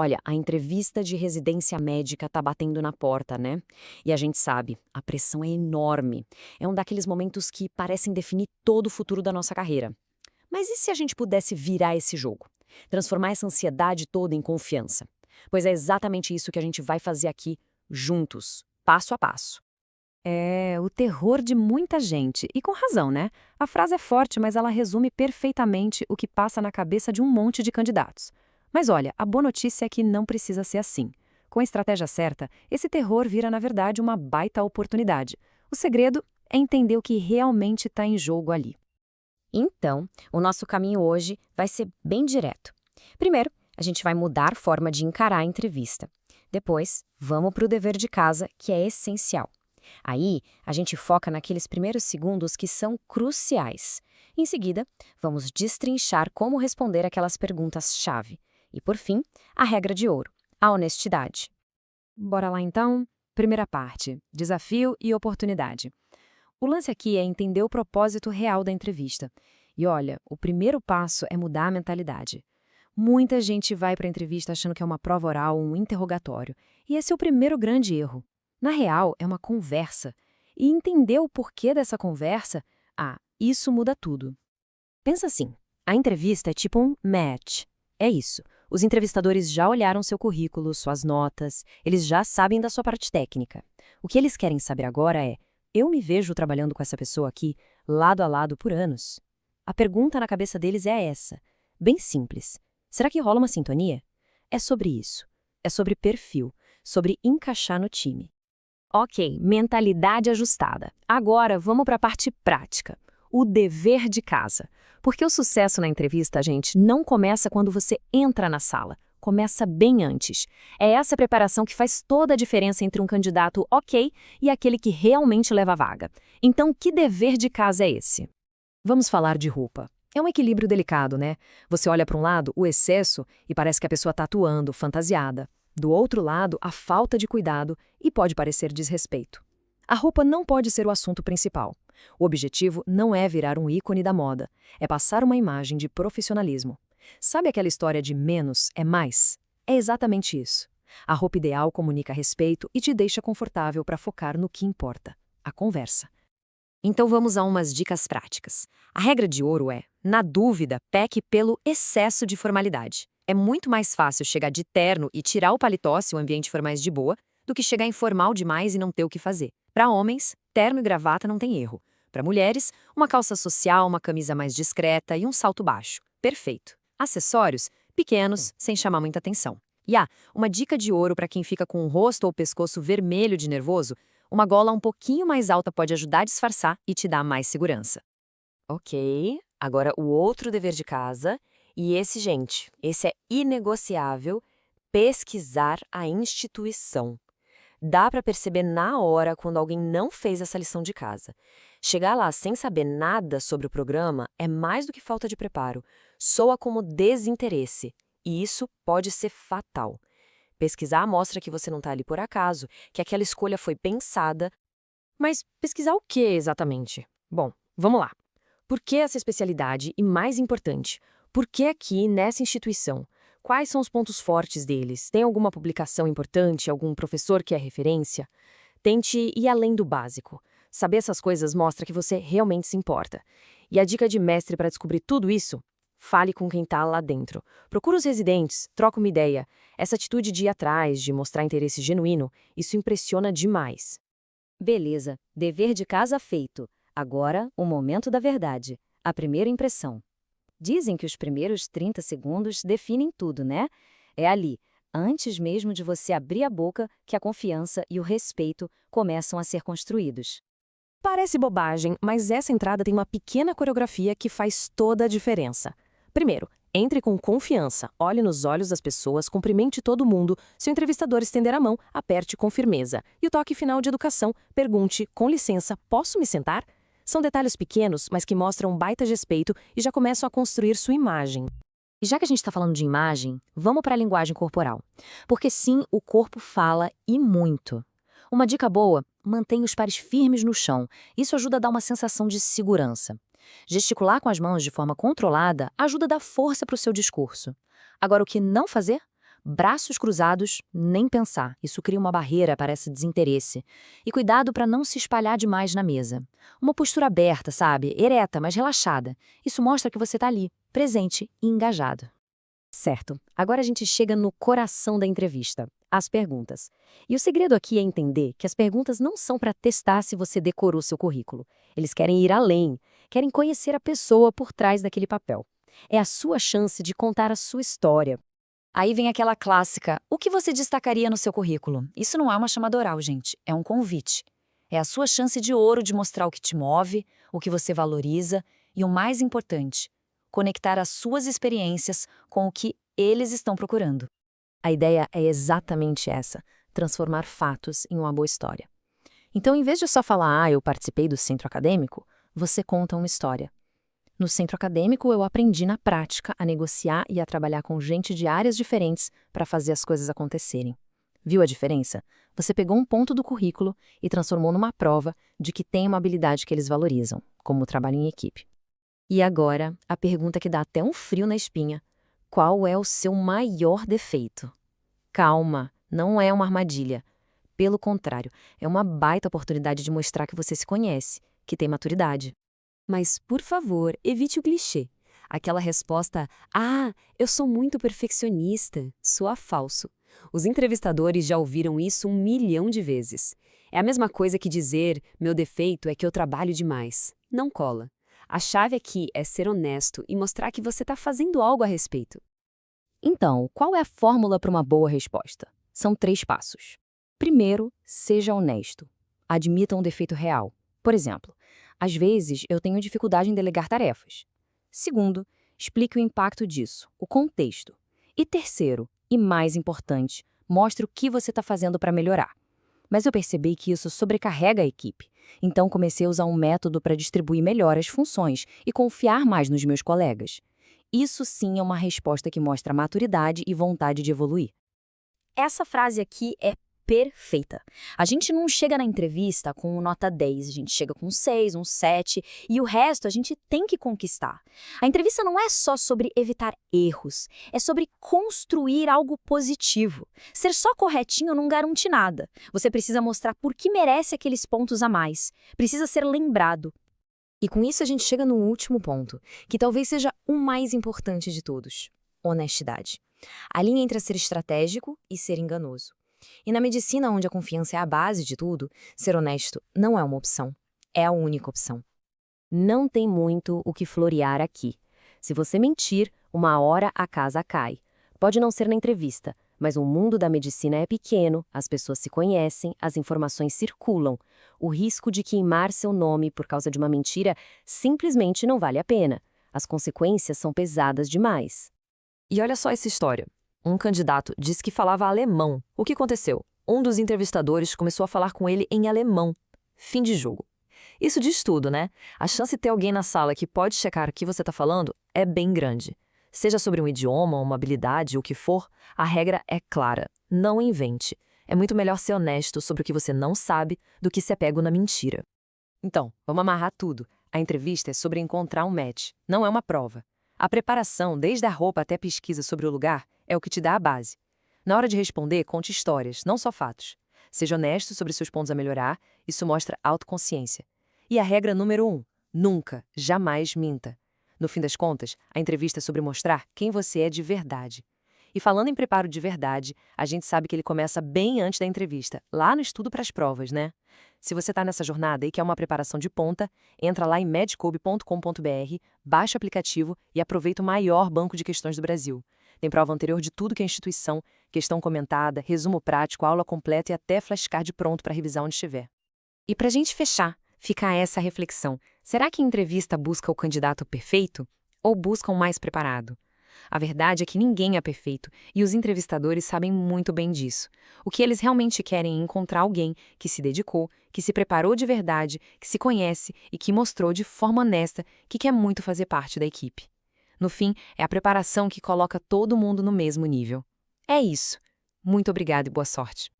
Olha, a entrevista de residência médica tá batendo na porta, né? E a gente sabe, a pressão é enorme. É um daqueles momentos que parecem definir todo o futuro da nossa carreira. Mas e se a gente pudesse virar esse jogo? Transformar essa ansiedade toda em confiança? Pois é exatamente isso que a gente vai fazer aqui, juntos, passo a passo. É o terror de muita gente, e com razão, né? A frase é forte, mas ela resume perfeitamente o que passa na cabeça de um monte de candidatos. Mas olha, a boa notícia é que não precisa ser assim. Com a estratégia certa, esse terror vira, na verdade, uma baita oportunidade. O segredo é entender o que realmente está em jogo ali. Então, o nosso caminho hoje vai ser bem direto. Primeiro, a gente vai mudar a forma de encarar a entrevista. Depois, vamos para o dever de casa, que é essencial. Aí, a gente foca naqueles primeiros segundos que são cruciais. Em seguida, vamos destrinchar como responder aquelas perguntas-chave. E, por fim, a regra de ouro, a honestidade. Bora lá então? Primeira parte: desafio e oportunidade. O lance aqui é entender o propósito real da entrevista. E olha, o primeiro passo é mudar a mentalidade. Muita gente vai para a entrevista achando que é uma prova oral ou um interrogatório. E esse é o primeiro grande erro. Na real, é uma conversa. E entender o porquê dessa conversa, isso muda tudo. Pensa assim, a entrevista é tipo um match. É isso. Os entrevistadores já olharam seu currículo, suas notas, eles já sabem da sua parte técnica. O que eles querem saber agora é: eu me vejo trabalhando com essa pessoa aqui, lado a lado por anos? A pergunta na cabeça deles é essa, bem simples. Será que rola uma sintonia? É sobre isso. É sobre perfil, sobre encaixar no time. Ok, mentalidade ajustada. Agora vamos para a parte prática. O dever de casa. Porque o sucesso na entrevista, gente, não começa quando você entra na sala. Começa bem antes. É essa preparação que faz toda a diferença entre um candidato ok e aquele que realmente leva a vaga. Então, que dever de casa é esse? Vamos falar de roupa. É um equilíbrio delicado, né? Você olha para um lado, o excesso, e parece que a pessoa está atuando, fantasiada. Do outro lado, a falta de cuidado e pode parecer desrespeito. A roupa não pode ser o assunto principal. O objetivo não é virar um ícone da moda, é passar uma imagem de profissionalismo. Sabe aquela história de menos é mais? É exatamente isso. A roupa ideal comunica respeito e te deixa confortável para focar no que importa, a conversa. Então vamos a umas dicas práticas. A regra de ouro é, na dúvida, peque pelo excesso de formalidade. É muito mais fácil chegar de terno e tirar o paletó se o ambiente for mais de boa, do que chegar informal demais e não ter o que fazer. Para homens, terno e gravata não tem erro. Para mulheres, uma calça social, uma camisa mais discreta e um salto baixo. Perfeito. Acessórios, pequenos, sem chamar muita atenção. E uma dica de ouro para quem fica com o rosto ou o pescoço vermelho de nervoso: uma gola um pouquinho mais alta pode ajudar a disfarçar e te dar mais segurança. Ok, agora o outro dever de casa, e esse, gente, esse é inegociável: pesquisar a instituição. Dá para perceber na hora quando alguém não fez essa lição de casa. Chegar lá sem saber nada sobre o programa é mais do que falta de preparo, soa como desinteresse, e isso pode ser fatal. Pesquisar mostra que você não está ali por acaso, que aquela escolha foi pensada. Mas pesquisar o que exatamente? Bom, vamos lá. Por que essa especialidade e, mais importante, por que aqui nessa instituição? Quais são os pontos fortes deles? Tem alguma publicação importante, algum professor que é referência? Tente ir além do básico. Saber essas coisas mostra que você realmente se importa. E a dica de mestre para descobrir tudo isso? Fale com quem está lá dentro. Procura os residentes, troca uma ideia. Essa atitude de ir atrás, de mostrar interesse genuíno, isso impressiona demais. Beleza, dever de casa feito. Agora, o momento da verdade, a primeira impressão. Dizem que os primeiros 30 segundos definem tudo, né? É ali, antes mesmo de você abrir a boca, que a confiança e o respeito começam a ser construídos. Parece bobagem, mas essa entrada tem uma pequena coreografia que faz toda a diferença. Primeiro, entre com confiança, olhe nos olhos das pessoas, cumprimente todo mundo. Se o entrevistador estender a mão, aperte com firmeza. E o toque final de educação, pergunte: com licença, posso me sentar? São detalhes pequenos, mas que mostram um baita respeito e já começam a construir sua imagem. E já que a gente está falando de imagem, vamos para a linguagem corporal. Porque sim, o corpo fala e muito. Uma dica boa: mantenha os pares firmes no chão. Isso ajuda a dar uma sensação de segurança. Gesticular com as mãos de forma controlada ajuda a dar força para o seu discurso. Agora, o que não fazer? Braços cruzados, nem pensar. Isso cria uma barreira para esse desinteresse. E cuidado para não se espalhar demais na mesa. Uma postura aberta, sabe? Ereta, mas relaxada. Isso mostra que você está ali, presente e engajado. Certo. Agora a gente chega no coração da entrevista, as perguntas. E o segredo aqui é entender que as perguntas não são para testar se você decorou seu currículo. Eles querem ir além, querem conhecer a pessoa por trás daquele papel. É a sua chance de contar a sua história. Aí vem aquela clássica: o que você destacaria no seu currículo? Isso não é uma chamada oral, gente, é um convite. É a sua chance de ouro de mostrar o que te move, o que você valoriza e, o mais importante, conectar as suas experiências com o que eles estão procurando. A ideia é exatamente essa: transformar fatos em uma boa história. Então, em vez de só falar, eu participei do centro acadêmico, você conta uma história. No centro acadêmico, eu aprendi na prática a negociar e a trabalhar com gente de áreas diferentes para fazer as coisas acontecerem. Viu a diferença? Você pegou um ponto do currículo e transformou numa prova de que tem uma habilidade que eles valorizam, como o trabalho em equipe. E agora, a pergunta que dá até um frio na espinha: qual é o seu maior defeito? Calma, não é uma armadilha. Pelo contrário, é uma baita oportunidade de mostrar que você se conhece, que tem maturidade. Mas, por favor, evite o clichê. Aquela resposta: "Ah, eu sou muito perfeccionista", soa falso. Os entrevistadores já ouviram isso 1 milhão de vezes. É a mesma coisa que dizer: "Meu defeito é que eu trabalho demais". Não cola. A chave aqui é ser honesto e mostrar que você está fazendo algo a respeito. Então, qual é a fórmula para uma boa resposta? São 3 passos. Primeiro, seja honesto. Admita um defeito real. Por exemplo, às vezes eu tenho dificuldade em delegar tarefas. Segundo, explique o impacto disso, o contexto. E terceiro, e mais importante, mostre o que você está fazendo para melhorar. Mas eu percebi que isso sobrecarrega a equipe, então comecei a usar um método para distribuir melhor as funções e confiar mais nos meus colegas. Isso sim é uma resposta que mostra maturidade e vontade de evoluir. Essa frase aqui é perfeita. A gente não chega na entrevista com nota 10, a gente chega com 6, um 7, e o resto a gente tem que conquistar. A entrevista não é só sobre evitar erros, é sobre construir algo positivo. Ser só corretinho não garante nada. Você precisa mostrar por que merece aqueles pontos a mais. Precisa ser lembrado. E com isso a gente chega no último ponto, que talvez seja o mais importante de todos: honestidade. A linha entre ser estratégico e ser enganoso. E na medicina, onde a confiança é a base de tudo, ser honesto não é uma opção, é a única opção. Não tem muito o que florear aqui. Se você mentir, uma hora a casa cai. Pode não ser na entrevista, mas o mundo da medicina é pequeno, as pessoas se conhecem, as informações circulam. O risco de queimar seu nome por causa de uma mentira simplesmente não vale a pena. As consequências são pesadas demais. E olha só essa história. Um candidato disse que falava alemão. O que aconteceu? Um dos entrevistadores começou a falar com ele em alemão. Fim de jogo. Isso diz tudo, né? A chance de ter alguém na sala que pode checar o que você está falando é bem grande. Seja sobre um idioma, uma habilidade, o que for, a regra é clara. Não invente. É muito melhor ser honesto sobre o que você não sabe do que ser pego na mentira. Então, vamos amarrar tudo. A entrevista é sobre encontrar um match, não é uma prova. A preparação, desde a roupa até a pesquisa sobre o lugar, é o que te dá a base. Na hora de responder, conte histórias, não só fatos. Seja honesto sobre seus pontos a melhorar, isso mostra autoconsciência. E a regra número 1, nunca, jamais minta. No fim das contas, a entrevista é sobre mostrar quem você é de verdade. E falando em preparo de verdade, a gente sabe que ele começa bem antes da entrevista, lá no estudo para as provas, né? Se você está nessa jornada e quer uma preparação de ponta, entra lá em medcoub.com.br, baixa o aplicativo e aproveita o maior banco de questões do Brasil. Tem prova anterior de tudo que é instituição, questão comentada, resumo prático, aula completa e até flashcard pronto para revisar onde estiver. E para a gente fechar, fica essa reflexão. Será que a entrevista busca o candidato perfeito ou busca o mais preparado? A verdade é que ninguém é perfeito e os entrevistadores sabem muito bem disso. O que eles realmente querem é encontrar alguém que se dedicou, que se preparou de verdade, que se conhece e que mostrou de forma honesta que quer muito fazer parte da equipe. No fim, é a preparação que coloca todo mundo no mesmo nível. É isso. Muito obrigada e boa sorte.